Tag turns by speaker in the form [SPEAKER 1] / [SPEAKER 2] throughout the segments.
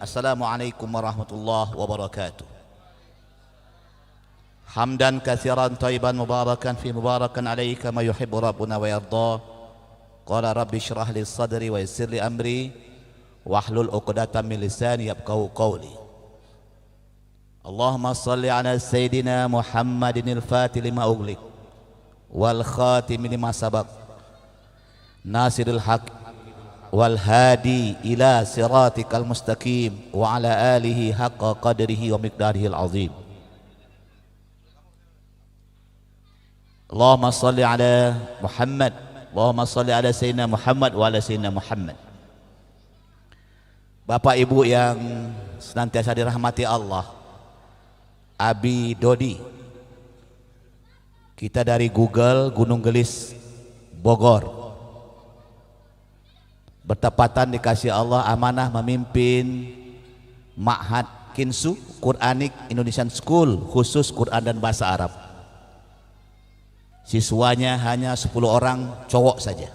[SPEAKER 1] Assalamualaikum warahmatullahi wabarakatuh. Hamdan katsiran thayyiban mubarakan fi mubarakan alaihi kama yuhibbu rabbuna wa yarda. Qala rabbi shrah li sadri wa yassir li amri wahlul 'uqdatam min lisani yafqahu qawli. Allahumma shalli ala sayyidina Muhammadin al-fatih lima ughliq wal khatim lima sabaq nasiril haqq wal hadi ila siratikal mustaqim wa ala alihi haqqa qadrihi wa miqdarihi al-azim. Allahumma salli ala Muhammad, Allahumma salli ala sayyidina Muhammad wa ala sayyidina Muhammad. Bapak Ibu yang senantiasa dirahmati Allah, Abi Dodi, kita dari Google Gunung Gelis Bogor, bertepatan dikasih Allah amanah memimpin Ma'had Kinsu Quranic Indonesian School khusus Quran dan bahasa Arab. Siswanya hanya 10 orang cowok saja.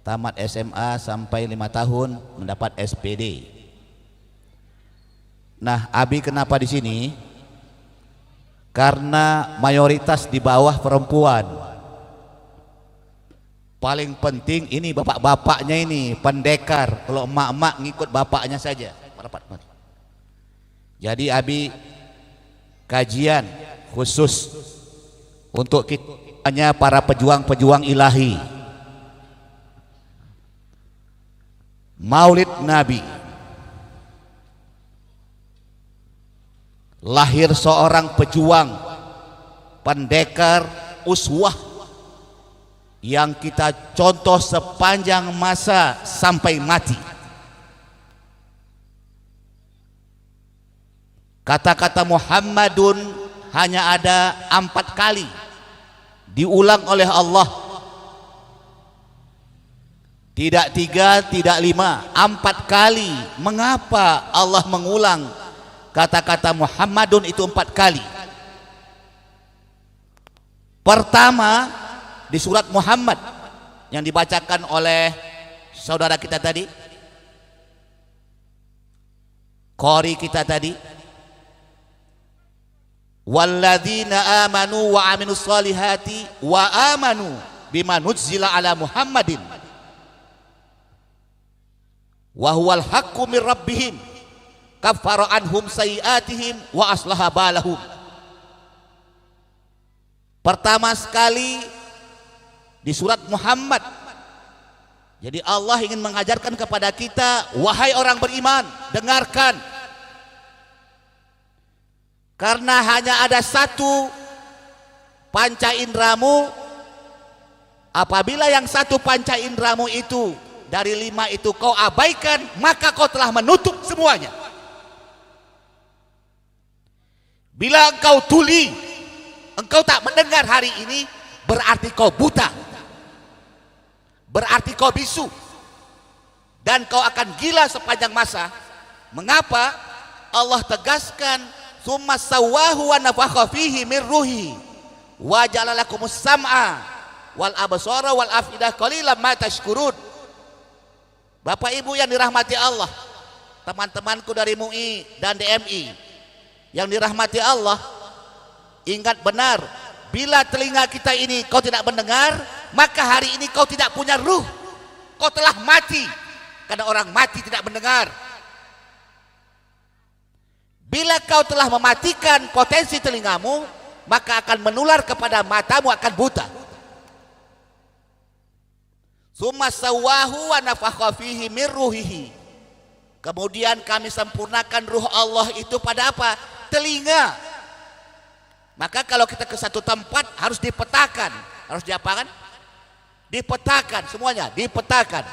[SPEAKER 1] Tamat SMA sampai 5 tahun mendapat SPD. Nah, Abi kenapa di sini? Karena mayoritas di bawah perempuan. Paling penting ini bapak-bapaknya ini pendekar, kalau emak-emak ngikut bapaknya saja. Jadi Abi kajian khusus untuk kitanya para pejuang-pejuang ilahi. Maulid Nabi. Lahir seorang pejuang, pendekar, uswah yang kita contoh sepanjang masa sampai mati. Kata-kata Muhammadun hanya ada 4 kali diulang oleh Allah, tidak 3, tidak 5, 4 kali. Mengapa Allah mengulang kata-kata Muhammadun itu 4 kali? Pertama, di surat Muhammad yang dibacakan oleh saudara kita tadi, qari kita tadi, walladzina amanu wa aminus solihati wa amanu bima nuzzila ala Muhammadin wa huwal haqqu min rabbihim kaffara anhum sayiatihim wa aslaha balahum. Pertama sekali di surat Muhammad. Jadi Allah ingin mengajarkan kepada kita, wahai orang beriman, dengarkan. Karena hanya ada satu panca indramu. Apabila yang satu panca indramu itu dari 5 itu kau abaikan, maka kau telah menutup semuanya. Bila engkau tuli, engkau tak mendengar hari ini, berarti kau buta, berarti kau bisu, dan kau akan gila sepanjang masa. Mengapa? Allah tegaskan, summa sawwahu wa nafakha fihi min ruhi wa ja'ala lakumus sam'a wal absara wal afidah qalilan ma tashkurun. Bapak Ibu yang dirahmati Allah, teman-temanku dari MUI dan DMI yang dirahmati Allah, ingat benar, bila telinga kita ini kau tidak mendengar, maka hari ini kau tidak punya ruh, kau telah mati. Karena orang mati tidak mendengar. Bila kau telah mematikan potensi telingamu, maka akan menular kepada matamu, akan buta. Summa sawwahu wa nafakha fihi min ruhihi. Kemudian kami sempurnakan ruh Allah itu pada apa? Telinga. Maka kalau kita ke satu tempat harus dipetakan, harus diapakan? Dipetakan semuanya, dipetakan.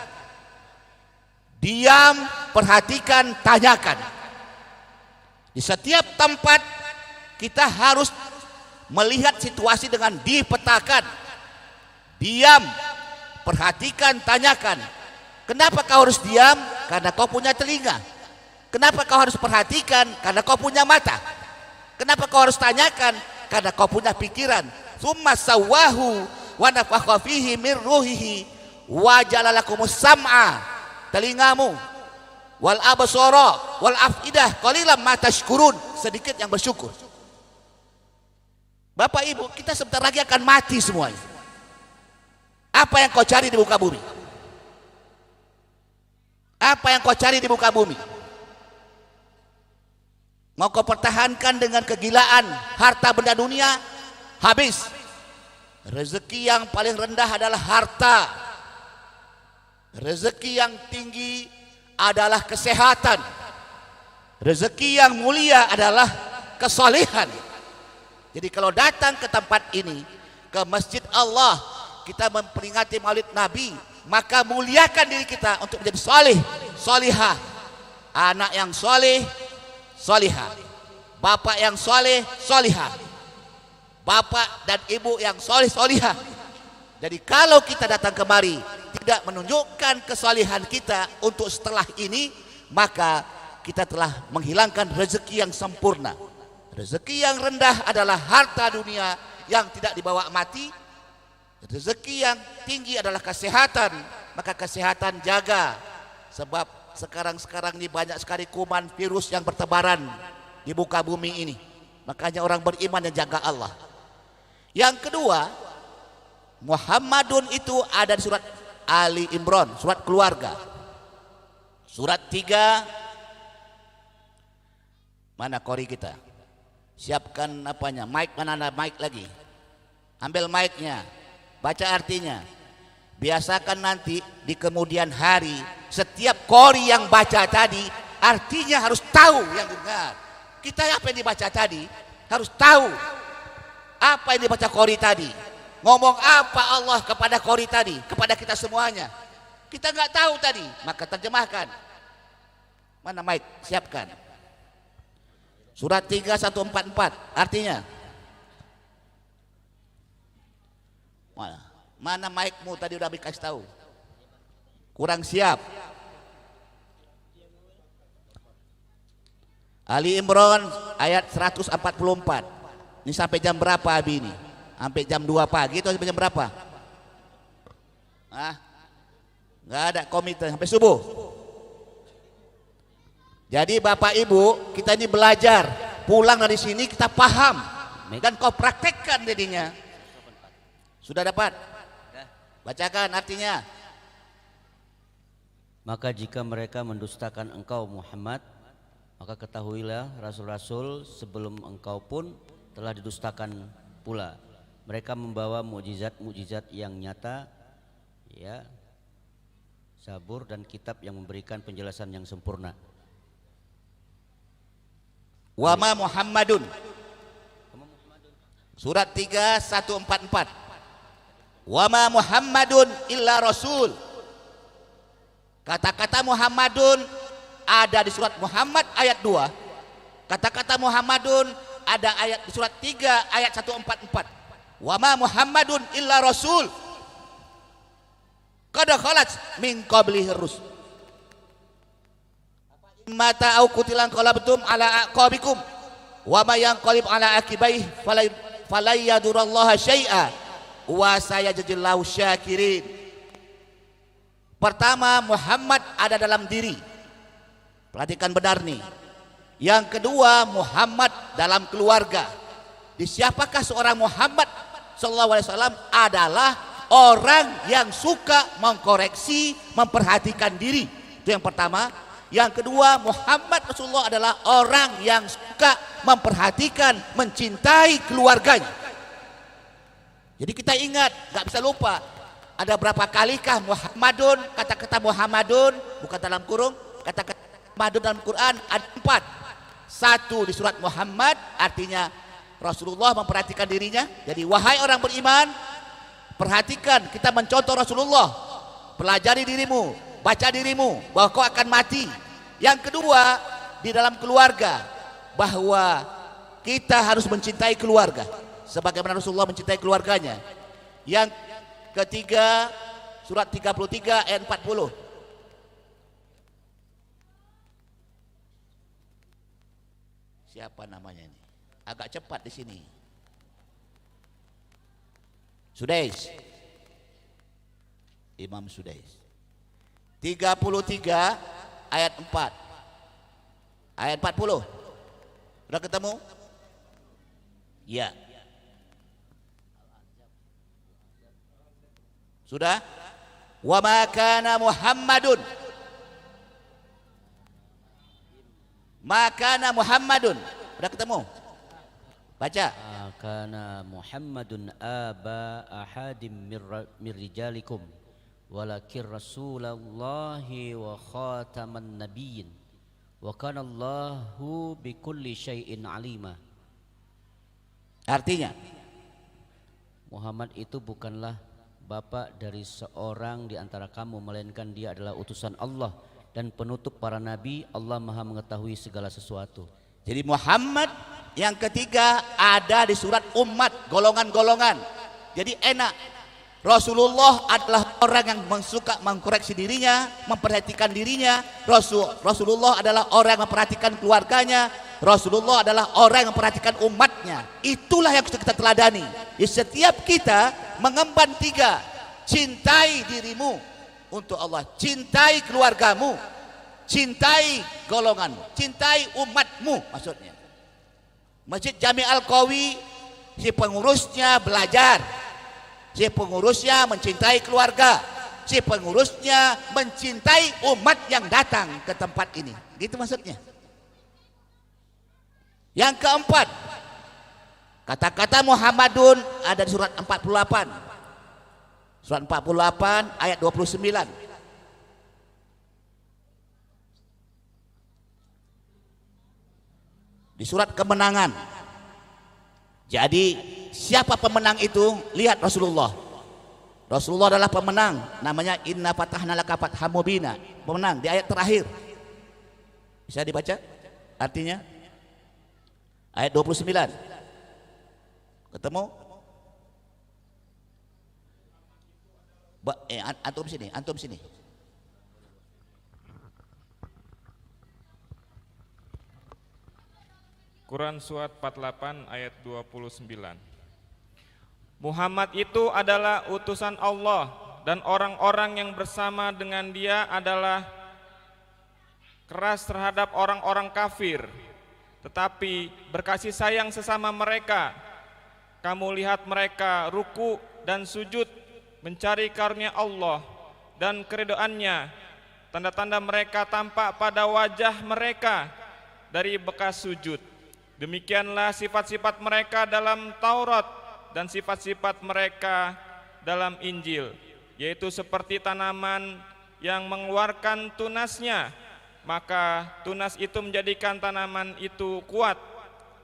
[SPEAKER 1] Diam, perhatikan, tanyakan. Di setiap tempat kita harus melihat situasi dengan dipetakan. Diam, perhatikan, tanyakan. Kenapa kau harus diam? Karena kau punya telinga. Kenapa kau harus perhatikan? Karena kau punya mata. Kenapa kau harus tanyakan? Karena kau punya pikiran. Summa sawwahu wa nafakha fihi min ruhihi wa ja'ala lakumus sam'a, telingamu. wal absara wal afidah qalilan ma tashkurun. Sedikit yang bersyukur. Bapak Ibu, kita sebentar lagi akan mati semuanya. Apa yang kau cari di muka bumi? Apa yang kau cari di muka bumi? Mau kau pertahankan dengan kegilaan harta benda dunia? Habis. Rezeki yang paling rendah adalah harta. Rezeki yang tinggi adalah kesehatan. Rezeki yang mulia adalah kesalehan. Jadi kalau datang ke tempat ini, ke masjid Allah, kita memperingati Maulid Nabi, maka muliakan diri kita untuk menjadi saleh, salihah. Anak yang saleh, salihah. Bapak yang saleh, salihah. Bapak dan ibu yang saleh, salihah. Jadi kalau kita datang kemari tidak menunjukkan kesalihan kita untuk setelah ini, maka kita telah menghilangkan rezeki yang sempurna. Rezeki yang rendah adalah harta dunia yang tidak dibawa mati. Rezeki yang tinggi adalah kesehatan, maka kesehatan jaga. Sebab sekarang ini banyak sekali kuman virus yang bertebaran di muka bumi ini. Makanya orang beriman yang jaga Allah. Yang kedua, Muhammadun itu ada di surat Ali Imran, surat keluarga. Surat 3. Mana kori kita? Siapkan apanya? Mic, mana ada mic lagi? Ambil mic-nya. Baca artinya. Biasakan nanti di kemudian hari setiap kori yang baca tadi artinya harus tahu yang dengar. Kita apa yang dibaca tadi harus tahu apa yang dibaca kori tadi. Ngomong apa Allah kepada kori tadi, kepada kita semuanya. Kita nggak tahu tadi, maka terjemahkan. Mana mic? Siapkan. Surat 3144 artinya. Mana mic-mu tadi udah dikasih tahu. Kurang siap. Ali Imran ayat 144. Ini sampai jam berapa Abi ini? Sampai jam 2 pagi atau sampai jam berapa? Nggak ada komite sampai subuh. Jadi Bapak Ibu, kita ini belajar, pulang dari sini kita paham dan kau praktekkan jadinya. Sudah dapat? Bacakan artinya.
[SPEAKER 2] Maka jika mereka mendustakan engkau Muhammad, maka ketahuilah rasul-rasul sebelum engkau pun telah didustakan pula. Mereka membawa mukjizat-mukjizat yang nyata, ya, Zabur dan kitab yang memberikan penjelasan yang sempurna.
[SPEAKER 1] Wa ma Muhammadun. Surat 3 144. Wa ma Muhammadun illa rasul. Kata-kata Muhammadun ada di surat Muhammad ayat 2. Kata-kata Muhammadun ada ayat di surat 3 ayat 144. Wa ma Muhammadun illa rasul qad khalat min qablihi rusul. Mata au kutilan qalabtum ala aqabikum wa ma yanqalib ala akibaih falay yadurallaha syai'a wa sayajzillahu syakirin. Pertama, Muhammad ada dalam diri. Perhatikan benar nih. Yang kedua, Muhammad dalam keluarga. Di siapakah seorang Muhammad sallallahu alaihi wasallam? Adalah orang yang suka mengkoreksi, memperhatikan diri. Itu yang pertama. Yang kedua, Muhammad Rasulullah adalah orang yang suka memperhatikan, mencintai keluarganya. Jadi kita ingat, gak bisa lupa. Ada berapa kalikah Muhammadun, kata-kata Muhammadun, bukan dalam kurung, kata-kata Muhammadun dalam Quran ada 4. 1 di surat Muhammad, artinya Rasulullah memperhatikan dirinya. Jadi wahai orang beriman, perhatikan, kita mencontoh Rasulullah. Pelajari dirimu, baca dirimu bahwa kau akan mati. Yang kedua, di dalam keluarga, bahwa kita harus mencintai keluarga sebagaimana Rasulullah mencintai keluarganya. Yang ketiga, surat 33 ayat 40. Siapa namanya ini? Agak cepat di sini. Sudais. Imam Sudais. 33 ayat 4. Ayat 40. Sudah ketemu? Ya. Sudah? Wa ma kana Muhammadun. Ma kana Muhammadun. Sudah ketemu? Baca.
[SPEAKER 2] Kana Muhammadun aba ahadim mir rijalikum walakin rasulallahi wa khataman nabiyyin wa kana Allahu bikulli syai'in alima.
[SPEAKER 1] Artinya,
[SPEAKER 2] Muhammad itu bukanlah bapak dari seorang di antara kamu, melainkan dia adalah utusan Allah dan penutup para nabi. Allah Maha mengetahui segala sesuatu.
[SPEAKER 1] jadi Muhammad yang ketiga ada di surat umat, golongan-golongan. Jadi enak. Rasulullah adalah orang yang suka mengkoreksi dirinya, memperhatikan dirinya. Rasulullah adalah orang yang memperhatikan keluarganya. Rasulullah adalah orang yang memperhatikan umatnya. Itulah yang kita teladani. Di setiap kita mengemban 3. Cintai dirimu untuk Allah, cintai keluargamu, cintai golonganmu, cintai umatmu maksudnya. Masjid Jami Al-Qawi, si pengurusnya belajar, si pengurusnya mencintai keluarga, si pengurusnya mencintai umat yang datang ke tempat ini. Gitu maksudnya. Yang keempat, kata-kata Muhammadun ada di surat 48. Surat 48 ayat 29. Di surat kemenangan. Jadi siapa pemenang itu? Lihat Rasulullah. Rasulullah adalah pemenang. Namanya inna fatahna laka fatham mubina. Pemenang di ayat terakhir. Bisa dibaca artinya? Ayat 29. Ketemu? Antum sini.
[SPEAKER 3] Quran Surat 48 ayat 29. Muhammad itu adalah utusan Allah dan orang-orang yang bersama dengan dia adalah keras terhadap orang-orang kafir, tetapi berkasih sayang sesama mereka. Kamu lihat mereka ruku dan sujud mencari karunia Allah dan keridhaannya. Tanda-tanda mereka tampak pada wajah mereka dari bekas sujud. Demikianlah sifat-sifat mereka dalam Taurat dan sifat-sifat mereka dalam Injil, yaitu seperti tanaman yang mengeluarkan tunasnya, maka tunas itu menjadikan tanaman itu kuat,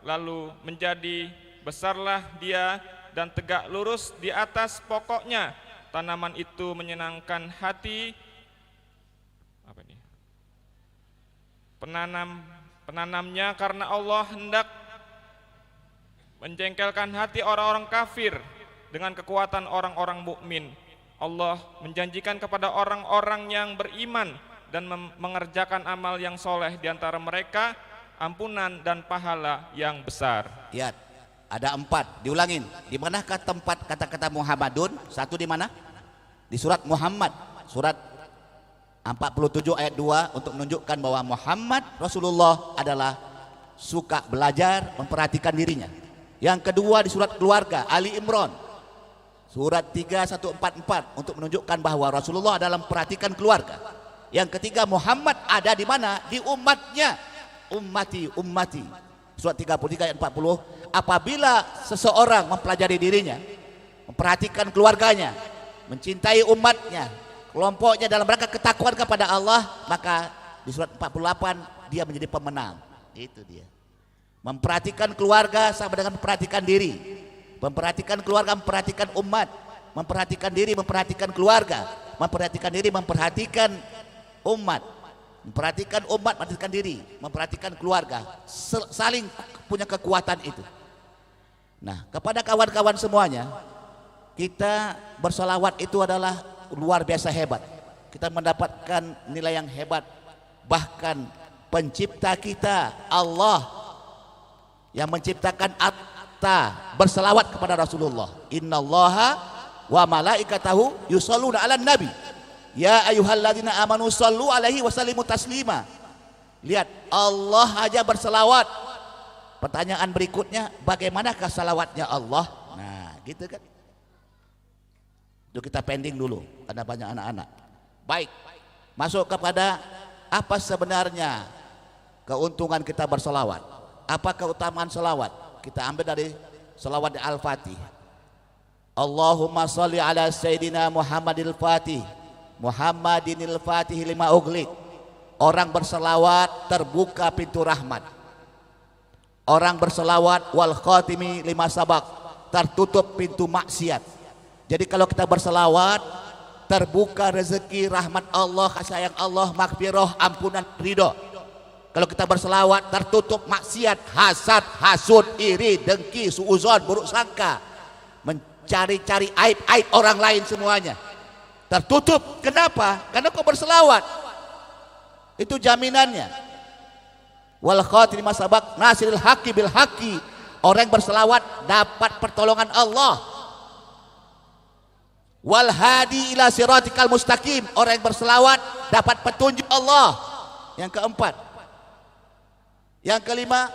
[SPEAKER 3] lalu menjadi besarlah dia dan tegak lurus di atas pokoknya. Tanaman itu menyenangkan hati penanamnya, karena Allah hendak menjengkelkan hati orang-orang kafir dengan kekuatan orang-orang mukmin. Allah menjanjikan kepada orang-orang yang beriman dan mengerjakan amal yang soleh di antara mereka ampunan dan pahala yang besar.
[SPEAKER 1] Lihat, ada 4. Diulangin. Di manakah tempat kata-kata Muhammadun? 1 di mana? Di surat Muhammad, surat 47 ayat 2, untuk menunjukkan bahwa Muhammad Rasulullah adalah suka belajar, memperhatikan dirinya. Yang kedua di surat keluarga, Ali Imran, surat 3144, untuk menunjukkan bahwa Rasulullah adalah memperhatikan keluarga. Yang ketiga, Muhammad ada di mana? Di umatnya. Ummati. Surat 33 ayat 40, apabila seseorang mempelajari dirinya, memperhatikan keluarganya, mencintai umatnya, kelompoknya dalam rangka ketakwaan kepada Allah, maka di surat 48 dia menjadi pemenang. Itu dia. Memperhatikan keluarga sama dengan memperhatikan diri. Memperhatikan keluarga, memperhatikan umat. Memperhatikan diri, memperhatikan keluarga. Memperhatikan diri, memperhatikan umat. Memperhatikan umat, memperhatikan diri. Memperhatikan keluarga. Saling punya kekuatan itu. Nah, kepada kawan-kawan semuanya, kita bersolawat itu adalah luar biasa hebat. Kita mendapatkan nilai yang hebat. Bahkan pencipta kita Allah yang menciptakan berselawat kepada Rasulullah. Innallaha wa malaikatahu yusholluna 'alan nabi. Ya ayyuhalladzina amanu shallu alaihi wasallimu taslima. Lihat, Allah aja berselawat. Pertanyaan berikutnya, bagaimanakah salawatnya Allah? Nah, gitu kan. Itu kita pending dulu, ada banyak anak-anak. Baik, masuk kepada apa sebenarnya keuntungan kita berselawat. Apa keutamaan selawat? Kita ambil dari selawat Al-Fatih. Allahumma sholli ala Sayyidina Muhammadil Fatih, Muhammadinil Fatih lima uglik. Orang berselawat terbuka pintu rahmat. Orang berselawat wal khatimi lima sabak, tertutup pintu maksiat. Jadi kalau kita berselawat, terbuka rezeki rahmat Allah, kasih sayang Allah, maghfirah, ampunan, ridho. Kalau kita berselawat, tertutup maksiat, hasad, hasud, iri, dengki, suuzon, buruk sangka, mencari-cari aib-aib orang lain semuanya. Tertutup. Kenapa? Karena kau berselawat. Itu jaminannya. Wal khatimi sabak nasiril haqi bil haqi. Orang yang berselawat dapat pertolongan Allah. Wal hadi ila siratikal mustaqim. Orang yang berselawat dapat petunjuk Allah. Yang keempat. Yang kelima,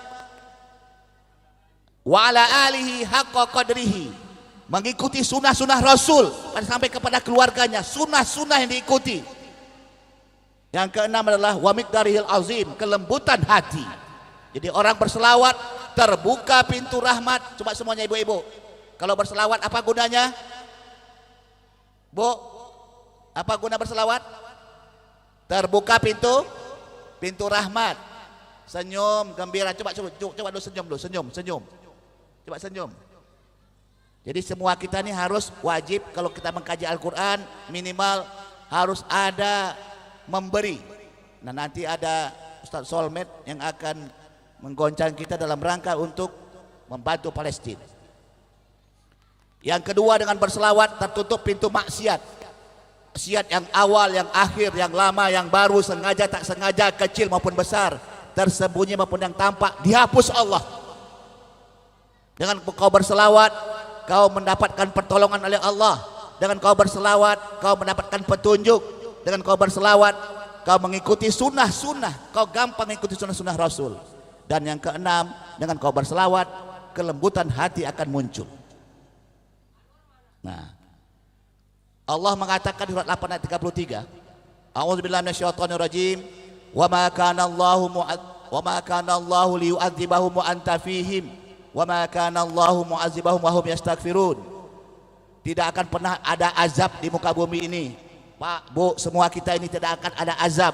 [SPEAKER 1] wa ala alihi haqqa qadrihi. Mengikuti sunnah-sunnah Rasul sampai kepada keluarganya, sunnah-sunnah yang diikuti. Yang keenam adalah wa miqdarihil azim, kelembutan hati. Jadi orang berselawat terbuka pintu rahmat. Coba semuanya ibu-ibu, kalau berselawat apa gunanya? Bu, apa guna berselawat? Terbuka pintu rahmat. Senyum gembira. Coba dulu senyum. Coba senyum. Jadi semua kita ini harus wajib kalau kita mengkaji Al-Quran minimal harus ada memberi. Nah, nanti ada Ustaz Solmed yang akan menggoncang kita dalam rangka untuk membantu Palestina. Yang kedua, dengan berselawat tertutup pintu maksiat. Maksiat yang awal, yang akhir, yang lama, yang baru, sengaja tak sengaja, kecil maupun besar, tersembunyi maupun yang tampak, dihapus Allah. Dengan kau berselawat, kau mendapatkan pertolongan oleh Allah. Dengan kau berselawat, kau mendapatkan petunjuk. Dengan kau berselawat, kau mengikuti sunnah-sunnah, kau gampang mengikuti sunnah-sunnah Rasul. Dan yang keenam, dengan kau berselawat, kelembutan hati akan muncul. Nah, Allah mengatakan di surat 8 ayat 33, A'udzubillahi minasyaitonirrajim, wa ma kana Allahu liyu'adzibahum wa anta fihim, wa ma kana Allahu mu'adzibahum wa hum yastaghfirun. Tidak akan pernah ada azab di muka bumi ini. Pak, Bu, semua kita ini tidak akan ada azab,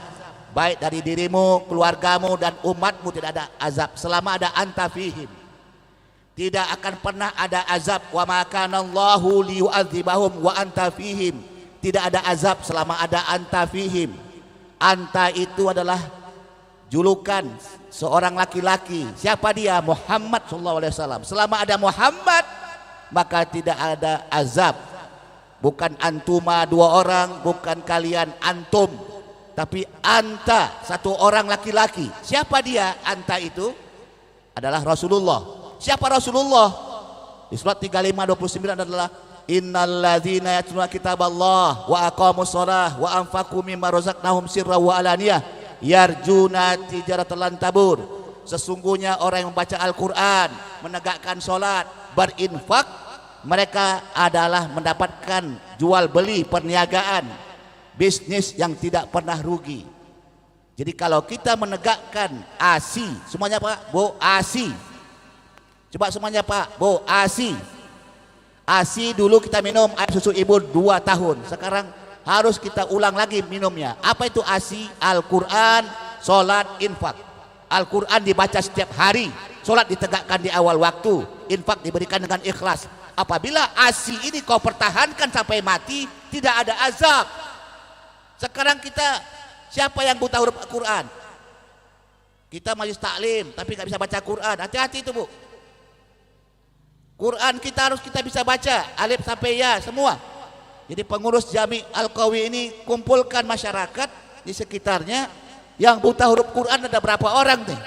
[SPEAKER 1] baik dari dirimu, keluargamu dan umatmu tidak ada azab selama ada anta fihim. Tidak akan pernah ada azab. Wa ma kana Allahu liyu'adzibahum wa anta fihim. Tidak ada azab selama ada anta fihim. Anta itu adalah julukan seorang laki-laki. Siapa dia? Muhammad SAW. Selama ada Muhammad, maka tidak ada azab. Bukan antuma dua orang, bukan kalian antum, tapi anta satu orang laki-laki. Siapa dia? Anta itu adalah Rasulullah. Siapa Rasulullah? Di surat 35:29 adalah innalladzina yatluna kitaballah wa aqamus shalah wa anfaqu mimma razaqnahum sirran wa alaniyah yarjuna tijaratan lan tabur. Sesungguhnya orang yang membaca Al-Quran, menegakkan sholat, berinfak, mereka adalah mendapatkan jual beli, perniagaan, bisnis yang tidak pernah rugi. Jadi kalau kita menegakkan ASI, semuanya Pak, Bu, ASI. Coba semuanya Pak, Bu, ASI. ASI dulu kita minum air susu ibu 2 tahun. Sekarang harus kita ulang lagi minumnya. Apa itu ASI? Al-Quran, sholat, infak. Al-Quran dibaca setiap hari, sholat ditegakkan di awal waktu, infak diberikan dengan ikhlas. Apabila ASI ini kau pertahankan sampai mati, tidak ada azab. Sekarang kita, siapa yang buta huruf Al-Quran? Kita majlis taklim tapi nggak bisa baca Quran. Hati-hati itu, Bu. Quran kita harus kita bisa baca alif sampai ya semua. Jadi pengurus Jami Al-Qawi ini kumpulkan masyarakat di sekitarnya yang buta huruf Quran ada berapa orang nih?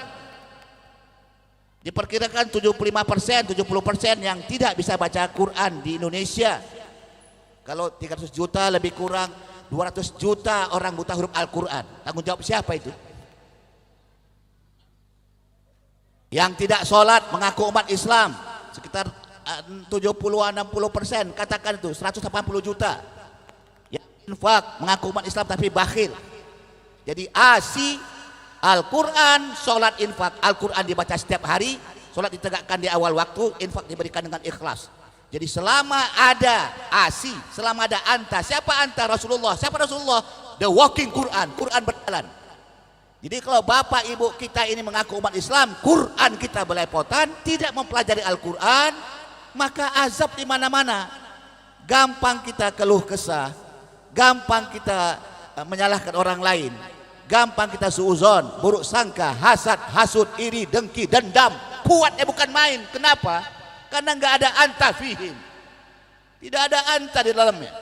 [SPEAKER 1] Diperkirakan 75%, 70% yang tidak bisa baca Quran di Indonesia. Kalau 300 juta lebih kurang, 200 juta orang buta huruf Al-Quran. Tanggung jawab siapa itu? Yang tidak sholat mengaku umat Islam sekitar 70-60%, katakan itu 180 juta. Yang infak mengaku umat Islam tapi bakhil. Jadi ASI, Al-Quran, sholat, infak. Al-Quran dibaca setiap hari, sholat ditegakkan di awal waktu, infak diberikan dengan ikhlas. Jadi selama ada ASI, selama ada anta, siapa anta? Rasulullah. Siapa Rasulullah? The walking Quran, Quran berjalan. Jadi kalau bapak ibu kita ini mengaku umat Islam, Quran kita belepotan, tidak mempelajari Al-Quran, maka azab di mana-mana. Gampang kita keluh kesah, gampang kita menyalahkan orang lain, gampang kita suuzon, buruk sangka, hasad, hasud, iri, dengki, dendam. Kuatnya bukan main. Kenapa? Karena nggak ada anta fihim. Tidak ada anta di dalamnya.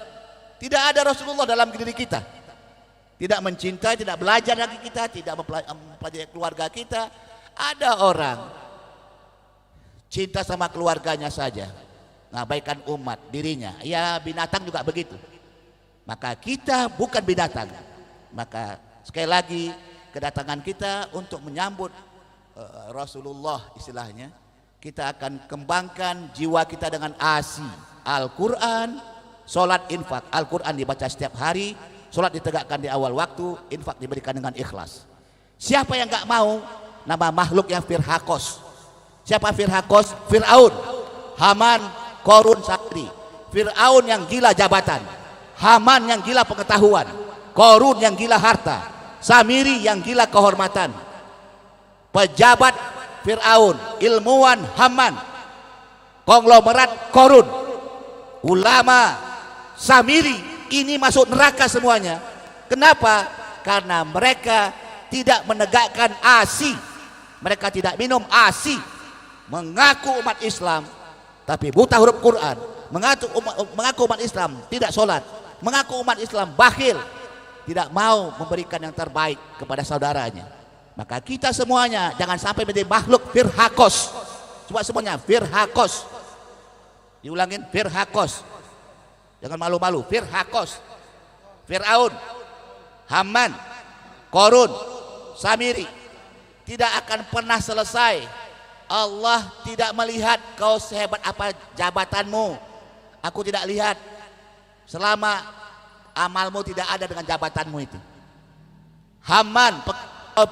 [SPEAKER 1] Tidak ada Rasulullah dalam diri kita. Tidak mencintai, tidak belajar lagi kita, tidak mempelajari keluarga kita. Ada orang cinta sama keluarganya saja, ngabaikan umat, dirinya. Ya binatang juga begitu. Maka kita bukan binatang. Maka sekali lagi kedatangan kita untuk menyambut Rasulullah istilahnya. Kita akan kembangkan jiwa kita dengan ASI, Al-Quran, sholat, infak. Al-Quran dibaca setiap hari, sholat ditegakkan di awal waktu, infak diberikan dengan ikhlas. Siapa yang gak mau? Nama makhluk yang firhakos. Siapa firhakos? Fir'aun, Haman, Korun, Sakri. Fir'aun yang gila jabatan, Haman yang gila pengetahuan, Korun yang gila harta, Samiri yang gila kehormatan. Pejabat Fir'aun, ilmuwan Haman, konglomerat Korun, ulama Samiri, ini masuk neraka semuanya. Kenapa? Karena mereka tidak menegakkan ASI, mereka tidak minum ASI, mengaku umat Islam tapi buta huruf Quran, mengaku umat Islam tidak sholat, mengaku umat Islam bakhil, tidak mau memberikan yang terbaik kepada saudaranya. Maka kita semuanya jangan sampai menjadi makhluk firhakos. Coba semuanya firhakos. Diulangin, firhakos. Jangan malu-malu, firhakos. Fir'aun, Haman, Korun, Samiri. Tidak akan pernah selesai. Allah tidak melihat kau sehebat apa jabatanmu. Aku tidak lihat selama amalmu tidak ada dengan jabatanmu itu. Haman,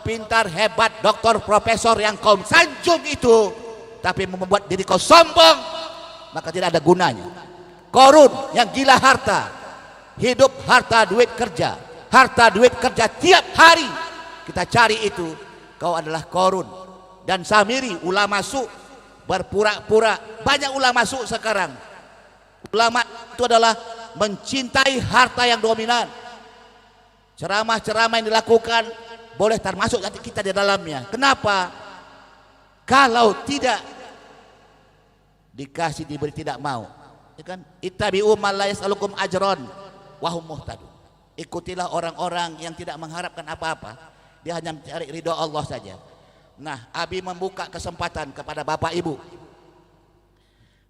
[SPEAKER 1] pintar, hebat, doktor, profesor yang kau sanjung itu, tapi membuat diri kau sombong, maka tidak ada gunanya. Korun yang gila harta, hidup harta duit kerja, harta duit kerja tiap hari kita cari itu, kau adalah Korun. Dan Samiri ulama su, berpura-pura. Banyak ulama su sekarang. Ulama itu adalah mencintai harta yang dominan. Ceramah-ceramah yang dilakukan boleh termasuk nanti kita di dalamnya. Kenapa? Kalau tidak dikasih, diberi, tidak mau, ya kan? Ittabi'u man la yas'alukum ajron wa hum muhtadun. Ikutilah orang-orang yang tidak mengharapkan apa-apa, dia hanya mencari ridho Allah saja. Nah, Abi membuka kesempatan kepada Bapak Ibu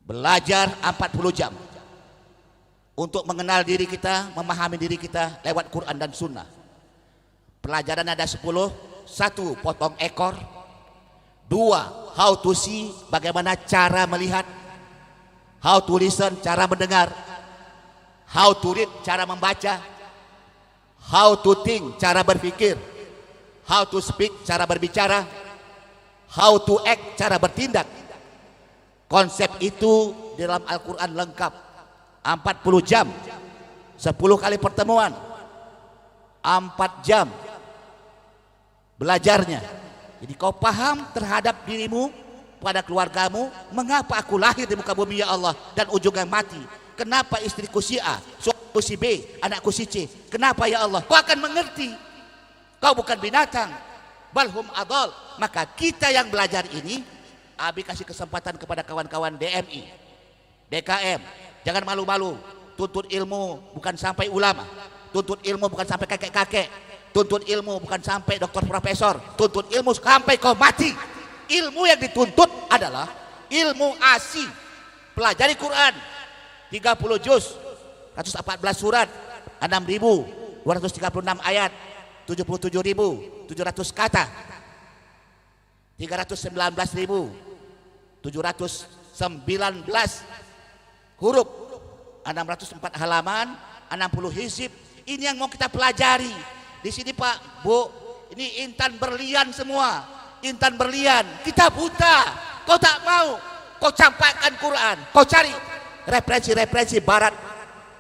[SPEAKER 1] belajar 40 jam untuk mengenal diri kita, memahami diri kita lewat Quran dan Sunnah. Pelajaran ada 10. 1. Potong ekor. 2. How to see, bagaimana cara melihat. How to listen, cara mendengar. How to read, cara membaca. How to think, cara berpikir. How to speak, cara berbicara. How to act, cara bertindak. Konsep itu di dalam Al-Quran lengkap. 40 jam, 10 kali pertemuan, 4 jam belajarnya. Jadi kau paham terhadap dirimu, pada keluargamu, mengapa aku lahir di muka bumi ya Allah dan ujungnya mati. Kenapa istriku si A, suamiku si B, anakku si C. Kenapa ya Allah? Kau akan mengerti. Kau bukan binatang, balhum adol. Maka kita yang belajar ini, Abi kasih kesempatan kepada kawan-kawan DMI, DKM. Jangan malu-malu, tuntut ilmu bukan sampai ulama, tuntut ilmu bukan sampai kakek-kakek, tuntut ilmu bukan sampai doktor profesor, tuntut ilmu sampai kau mati. Ilmu yang dituntut adalah ilmu ASI. Pelajari Quran 30 juz, 114 surat, 6.236 ayat, 77.700 kata, 319.719 huruf, 604 halaman, 60 hizib. Ini yang mau kita pelajari di sini Pak, Bu. Ini intan berlian semua, intan berlian. Kita buta, kau tak mau, kau campakkan Quran, kau cari referensi-referensi Barat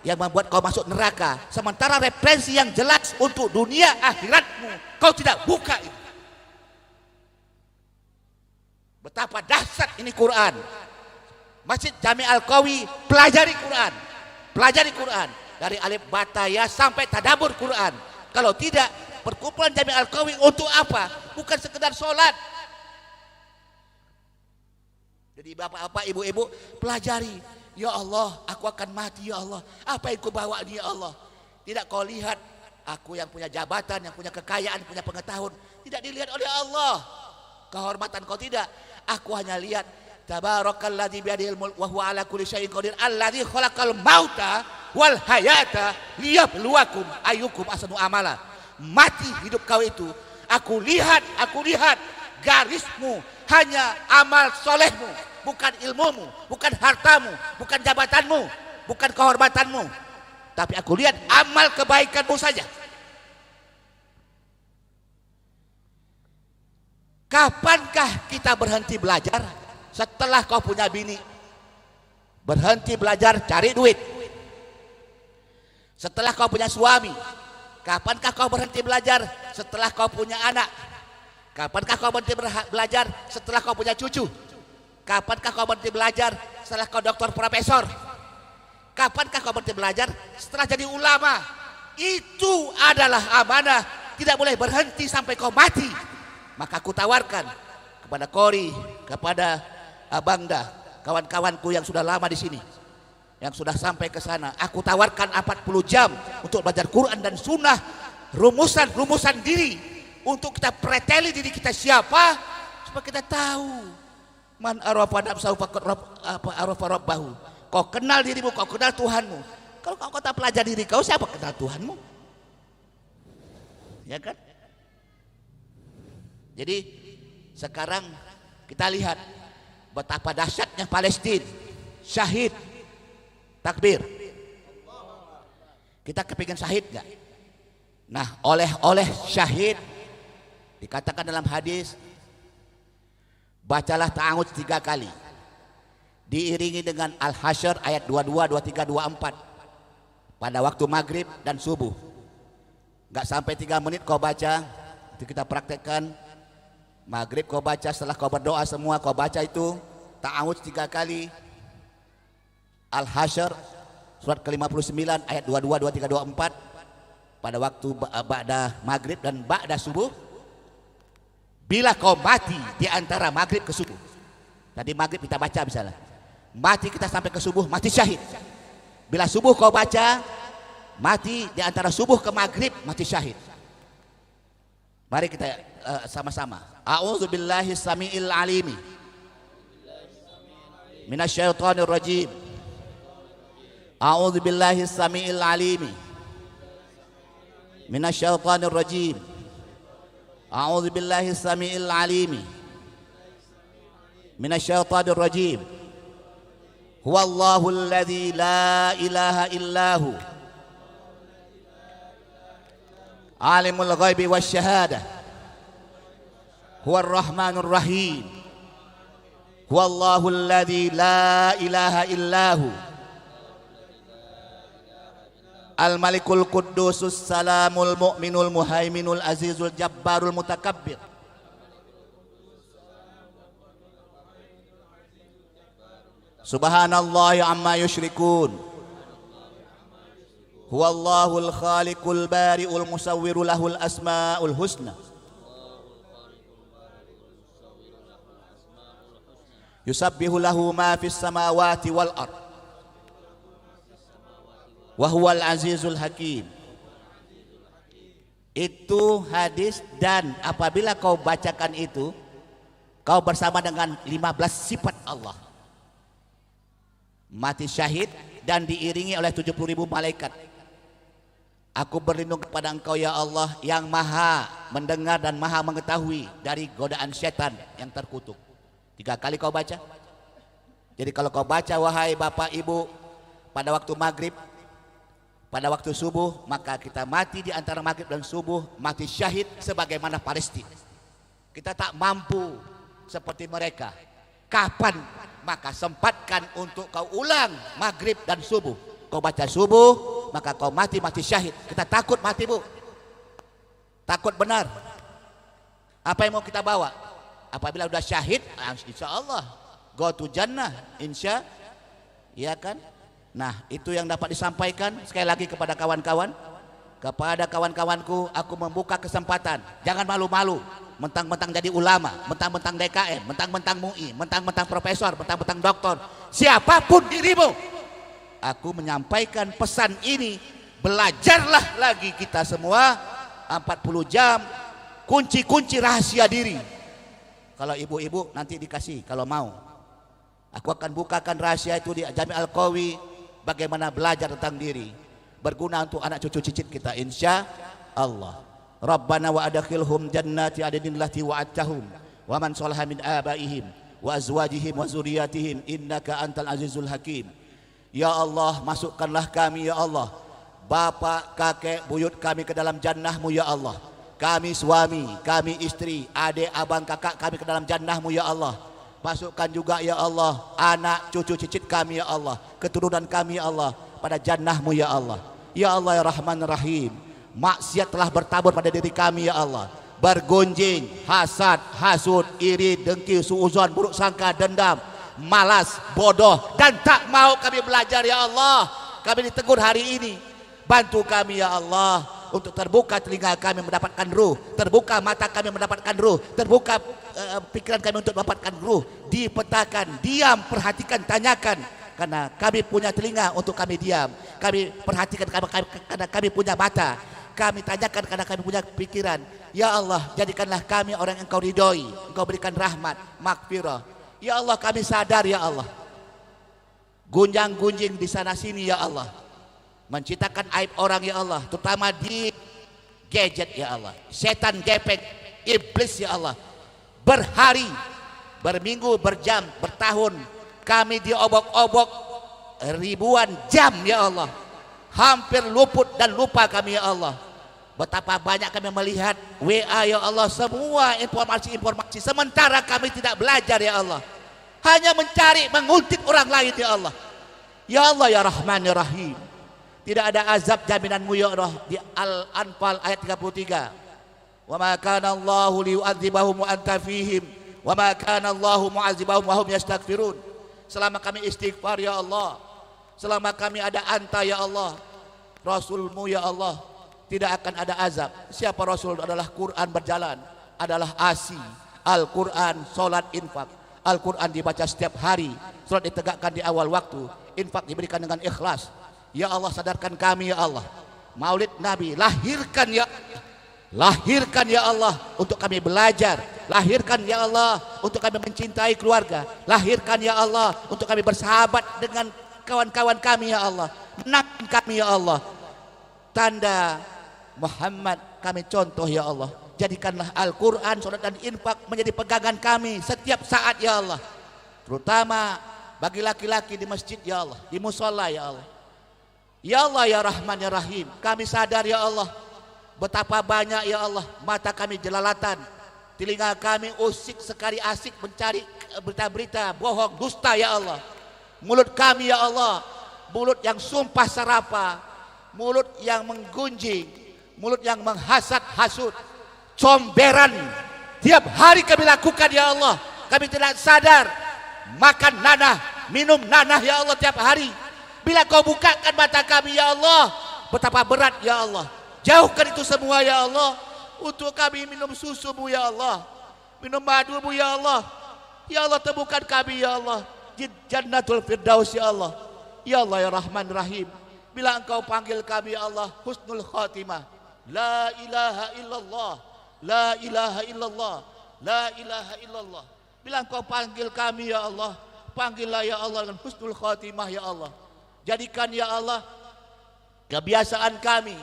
[SPEAKER 1] yang membuat kau masuk neraka. Sementara referensi yang jelas untuk dunia akhiratmu kau tidak buka itu. Betapa dahsyat ini Quran. Masjid Jami Al-Qawi, pelajari Quran, pelajari Quran dari alif bata ya sampai tadabbur Quran. Kalau tidak, perkumpulan Jami Al-Qawi untuk apa? Bukan sekedar sholat. Jadi bapak-bapak, ibu-ibu, pelajari. Ya Allah, aku akan mati ya Allah. Apa yang kau bawa ini ya Allah? Tidak kau lihat aku yang punya jabatan, yang punya kekayaan, punya pengetahuan, tidak dilihat oleh Allah. Kehormatan kau tidak. Aku hanya lihat tabarakalladzi biyadihil mulk wa huwa ala kulli syai'in qadir alladzi khalaqal mauta wal hayata liyabluwakum ayyukum ahsanu amala. Mati hidup kau itu aku lihat garismu hanya amal solehmu, bukan ilmumu, bukan hartamu, bukan jabatanmu, bukan kehormatanmu, tapi aku lihat amal kebaikanmu saja. Kapankah kita berhenti belajar? Setelah kau punya bini, berhenti belajar cari duit. Setelah kau punya suami, kapankah kau berhenti belajar? Setelah kau punya anak. Kapankah kau berhenti belajar? Setelah kau punya cucu. Kapankah kau berhenti belajar? Setelah kau doktor profesor. Kapankah kau berhenti belajar? Setelah jadi ulama. Itu adalah amanah, tidak boleh berhenti sampai kau mati. Maka aku tawarkan kepada Kori, kepada Abangda, kawan-kawanku yang sudah lama di sini, yang sudah sampai ke sana, aku tawarkan 40 jam untuk belajar Quran dan Sunnah, rumusan diri, untuk kita preteli diri kita siapa, supaya kita tahu man arafa nafsahu faqad arafa rabbahu. Kau kenal dirimu, kau kenal Tuhanmu. Kalau kau tak pelajari diri kau, siapa kenal Tuhanmu? Ya kan? Jadi sekarang kita lihat betapa dahsyatnya Palestina, syahid, takbir. Kita kepingin syahid nggak? Nah, oleh syahid dikatakan dalam hadis, bacalah ta'awudz 3 kali, diiringi dengan Al-Hasyr ayat 22, 23, 24 pada waktu maghrib dan subuh. Nggak sampai 3 menit kau baca, itu kita praktekkan. Maghrib kau baca, setelah kau berdoa semua kau baca itu ta'awudz 3 kali, Al-Hasyr surat ke-59 ayat 22, 23, 24 pada waktu ba'da maghrib dan ba'da subuh. Bila kau mati di antara maghrib ke subuh, tadi maghrib kita baca misalnya, mati kita sampai ke subuh, mati syahid. Bila subuh kau baca, mati di antara subuh ke maghrib, mati syahid. Mari kita sama-sama. A'udzubillahi samiil alimi minasyaitonir rajim. A'udzubillahi samiil alimi minasyaitonir rajim. A'udzubillahi samiil alimi minasyaitonir rajim. Huwallahu alladzi la ilaha illahu alimul ghaibi wasyahadah huwar rahmanur rahim. Huwallahu alladzi la ilaha illahu al malikul quddusus salamul mu'minul muhaiminul azizul jabbarul mutakabbir. Subhanallahi amma yusyrikun. Huwallahul khaliqul bari'ul musawwiru lahul asmaul husna. Yusabbihu lahu ma fis samawati wal ard. Wa huwal azizul hakim. Itu hadis, dan apabila kau bacakan itu, kau bersama dengan 15 sifat Allah. Mati syahid dan diiringi oleh 70.000 malaikat. Aku berlindung kepada Engkau ya Allah yang maha mendengar dan maha mengetahui dari godaan setan yang terkutuk. 3 kali kau baca. Jadi kalau kau baca wahai Bapak Ibu pada waktu maghrib, pada waktu subuh, maka kita mati di antara maghrib dan subuh, mati syahid sebagaimana Palestina. Kita tak mampu seperti mereka. Kapan? Maka sempatkan untuk kau ulang maghrib dan subuh. Kau baca subuh, maka kau mati syahid. Kita takut mati, Bu. Takut benar. Apa yang mau kita bawa? Apabila sudah syahid, insya Allah go to jannah, insya, ya kan? Nah, itu yang dapat disampaikan sekali lagi kepada kawan-kawan. Kepada kawan-kawanku, aku membuka kesempatan. Jangan malu-malu, mentang-mentang jadi ulama, mentang-mentang DKM, mentang-mentang MUI, mentang-mentang profesor, mentang-mentang doktor, siapapun dirimu. Aku menyampaikan pesan ini, belajarlah lagi kita semua 40 jam, kunci-kunci rahasia diri. Kalau ibu-ibu nanti dikasih, kalau mau. Aku akan bukakan rahasia itu di Jami Al-Qawi, bagaimana belajar tentang diri. Berguna untuk anak cucu cicit kita insya Allah. Rabbana wa adkhilhum jannati adnin lati wa'adtahum wa man salaha min abaihim wa azwajihim wa zurriyatihim innaka antal azizul hakim. Ya Allah, masukkanlah kami ya Allah, bapak, kakek, buyut kami ke dalam jannah-Mu ya Allah. Kami suami, kami istri, adik, abang, kakak kami ke dalam jannah-Mu ya Allah. Masukkan juga ya Allah anak cucu cicit kami ya Allah, keturunan kami ya Allah pada jannah-Mu ya Allah. Ya Allah ya Rahman Rahim, maksiat telah bertabur pada diri kami ya Allah. Bergunjing, hasad, hasud, iri, dengki, suuzon, buruk sangka, dendam, malas, bodoh, dan tak mau kami belajar ya Allah. Kami ditegur hari ini. Bantu kami ya Allah untuk terbuka telinga kami mendapatkan ruh, terbuka mata kami mendapatkan ruh, terbuka pikiran kami untuk mendapatkan ruh. Dipetakan, diam, perhatikan, tanyakan. Karena kami punya telinga untuk kami diam, kami perhatikan karena kami punya mata, kami tanyakan karena kami punya pikiran. Ya Allah, jadikanlah kami orang yang Engkau ridhoi, Engkau berikan rahmat, maghfirah. Ya Allah, kami sadar ya Allah, gunjang-gunjing di sana sini ya Allah, menciptakan aib orang ya Allah, terutama di gadget ya Allah, setan gepeng, iblis ya Allah. Berhari, berminggu, berjam, bertahun kami diobok-obok ribuan jam ya Allah, hampir luput dan lupa kami ya Allah. Betapa banyak kami melihat WA ya Allah, semua informasi-informasi, sementara kami tidak belajar ya Allah, hanya mencari, menguntit orang lain ya Allah. Ya Allah ya Rahman ya Rahim, tidak ada azab jaminanmu ya Allah. Di Al-Anfal ayat 33, wa ma kana Allahu liyu'adzibahum wa anta fihim wa ma kana Allahu mu'adzibahum wa hum yastaghfirun. Selama kami istighfar ya Allah, selama kami ada anta ya Allah, Rasulmu ya Allah, tidak akan ada azab. Siapa Rasul? Adalah Quran berjalan, adalah ASI, Al-Quran, solat, infak. Al-Quran dibaca setiap hari, solat ditegakkan di awal waktu, infak diberikan dengan ikhlas. Ya Allah, sadarkan kami ya Allah. Maulid Nabi, lahirkan ya Allah untuk kami belajar. Lahirkan ya Allah untuk kami mencintai keluarga. Lahirkan ya Allah untuk kami bersahabat dengan kawan-kawan kami ya Allah. Menangkan kami ya Allah. Tanda Muhammad kami contoh ya Allah. Jadikanlah Al-Quran, salat dan infak menjadi pegangan kami setiap saat ya Allah. Terutama bagi laki-laki di masjid ya Allah, di musola ya Allah. Ya Allah ya Rahman ya Rahim, kami sadar ya Allah, betapa banyak ya Allah mata kami jelalatan, telinga kami usik sekali asik mencari berita-berita bohong, dusta ya Allah. Mulut kami ya Allah, mulut yang sumpah serapa, mulut yang menggunjing, mulut yang menghasad hasud, comberan tiap hari kami lakukan ya Allah. Kami tidak sadar, makan nanah, minum nanah ya Allah tiap hari. Bila kau bukakan mata kami ya Allah, betapa berat ya Allah. Jauhkan itu semua ya Allah, untuk kami minum susumu ya Allah, minum madumu ya Allah. Ya Allah, temukan kami ya Allah di Jannatul Firdaus ya Allah. Ya Allah ya Rahman Rahim, bila Engkau panggil kami ya Allah, husnul khatimah, la ilaha illallah, la ilaha illallah, la ilaha illallah. Bila Engkau panggil kami ya Allah, panggillah ya Allah dengan husnul khatimah ya Allah. Jadikan ya Allah kebiasaan kami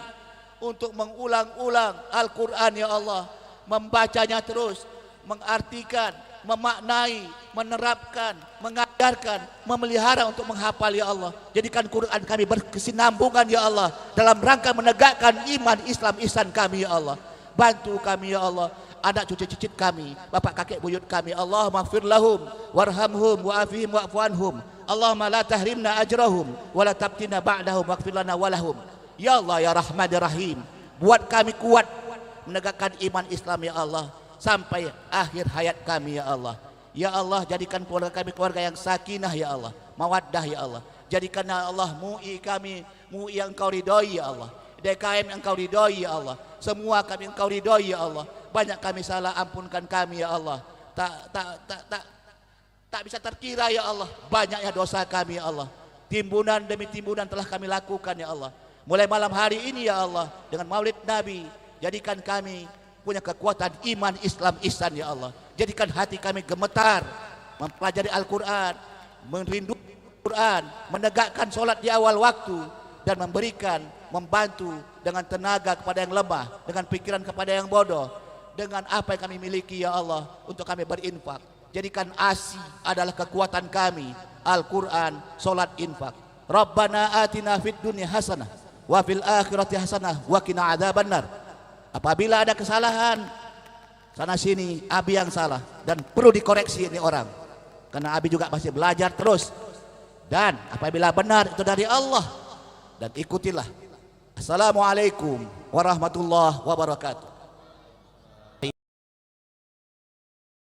[SPEAKER 1] untuk mengulang-ulang Al-Quran ya Allah, membacanya terus, mengartikan, memaknai, menerapkan, mengajarkan, memelihara untuk menghafal ya Allah. Jadikan Quran kami berkesinambungan ya Allah dalam rangka menegakkan iman Islam ihsan kami ya Allah. Bantu kami ya Allah, anak cucu cicit kami, bapak kakek buyut kami. Allahumma ighfir lahum warhamhum wa'afihim wa'fu anhum. Allahumma la tahrimna ajrahum wa la tabtina ba'dahum waghfir lana walahum. Ya Allah ya Rahman ya Rahim, buat kami kuat menegakkan iman Islam ya Allah sampai akhir hayat kami ya Allah. Ya Allah, jadikan keluarga kami keluarga yang sakinah ya Allah, mawaddah ya Allah. Jadikan ya Allah MUI kami MUI yang Engkau ridhoi ya Allah, DKM yang Engkau ridhoi ya Allah, semua kami Engkau ridhoi ya Allah. Banyak kami salah, ampunkan kami ya Allah. Tak bisa terkira ya Allah, banyaknya dosa kami ya Allah. Timbunan demi timbunan telah kami lakukan ya Allah. Mulai malam hari ini ya Allah, dengan Maulid Nabi, jadikan kami punya kekuatan iman Islam ihsan ya Allah. Jadikan hati kami gemetar mempelajari Al-Quran, merindu Al-Quran, menegakkan sholat di awal waktu, dan memberikan, membantu dengan tenaga kepada yang lemah, dengan pikiran kepada yang bodoh, dengan apa yang kami miliki ya Allah, untuk kami berinfak. Jadikan ASI adalah kekuatan kami, Al-Quran, sholat, infak. Rabbana atina fid dunya hasanah wa fil akhirati hasanah wa qina adzabannar. Apabila ada kesalahan sana sini, Abi yang salah dan perlu dikoreksi ini orang, karena Abi juga masih belajar terus. Dan apabila benar itu dari Allah, dan ikutilah. Assalamualaikum warahmatullahi wabarakatuh.